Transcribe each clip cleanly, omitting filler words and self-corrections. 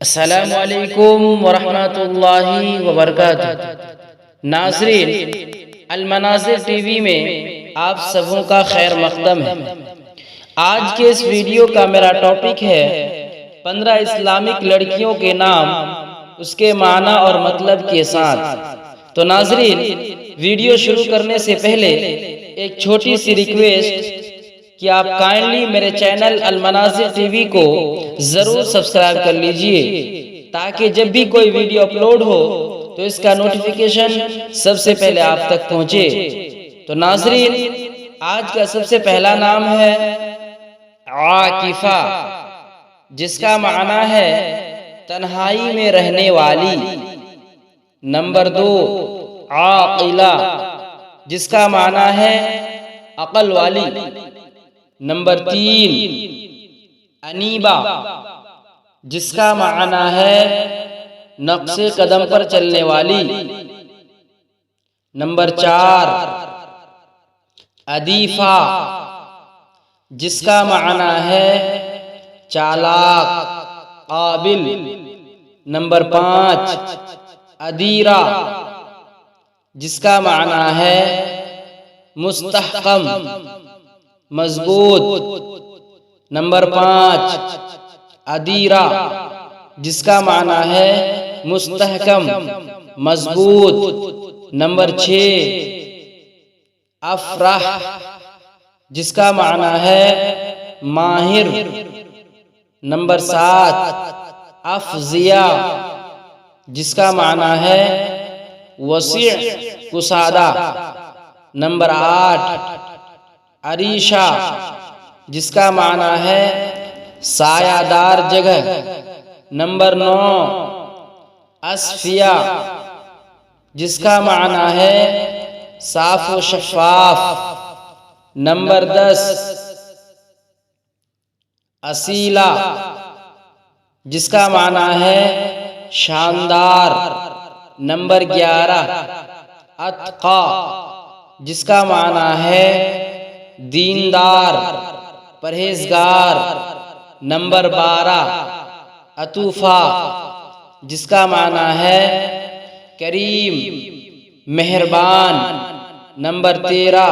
السلام علیکم ورحمۃ اللہ وبرکاتہ۔ ناظرین، المناظر ٹی وی میں آپ سبوں کا خیر مقدم ہے۔ آج کے اس ویڈیو کا میرا ٹاپک ہے 15 اسلامک لڑکیوں کے نام، اس کے معنی اور مطلب کے ساتھ۔ تو ناظرین، ویڈیو شروع کرنے سے پہلے ایک چھوٹی سی ریکویسٹ کہ آپ کائنڈلی میرے چینل المناظر ٹی وی کو ضرور سبسکرائب کر لیجئے، تاکہ جب بھی کوئی ویڈیو اپلوڈ ہو تو اس کا نوٹیفیکیشن سب سے پہلے آپ تک پہنچے۔ تو ناظرین، آج کا سب سے پہلا نام ہے عاکفہ، جس کا معنی ہے تنہائی میں رہنے والی۔ نمبر 2، عاقلہ، جس کا معنی ہے عقل والی۔ نمبر 3، انیبہ، جس کا معنی ہے نقش قدم پر چلنے والی۔ نمبر 4، عدیفہ، جس کا معنی ہے چالاک، قابل۔ نمبر 5، ادیرہ، جس کا معنی ہے مستحکم، مضبوط۔ نمبر 5، ادیرہ، جس کا معنی ہے مستحکم، مضبوط۔ نمبر 6، افرح، جس کا معنی ہے ماہر۔ نمبر 7، افضیہ، جس کا معنی ہے وسیع، کشادہ۔ نمبر 8، عریشہ، جس کا معنی ہے سایہ دار جگہ۔ نمبر 9، اصفیہ، جس کا معنی ہے صاف و شفاف۔ نمبر 10، اصیلہ، جس کا معنی ہے شاندار۔ نمبر 11، اتقی، جس کا معنی ہے دیندار، پرہیزگار۔ نمبر 12، عطوفہ، جس کا معنی ہے کریم، مہربان۔ نمبر 13،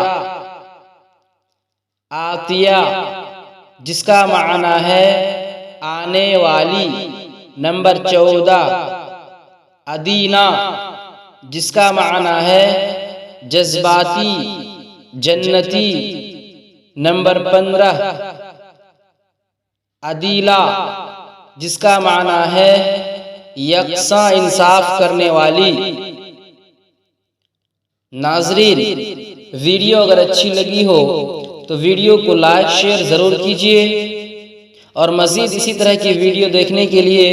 آتیہ، جس کا معنی ہے آنے والی۔ نمبر 14، ادینہ، جس کا معنی ہے جذباتی، جنتی۔ نمبر 15، عدیلہ، جس کا معنی ہے یکساں انصاف کرنے والی۔ ناظرین، ویڈیو اگر اچھی لگی ہو تو ویڈیو کو لائک شیئر ضرور کیجئے، اور مزید اسی طرح کی ویڈیو دیکھنے کے لیے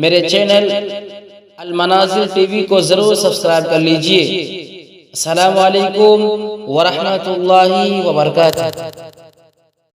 میرے چینل المناظر ٹی وی کو ضرور سبسکرائب کر لیجئے۔ السلام علیکم ورحمۃ اللہ وبرکاتہ۔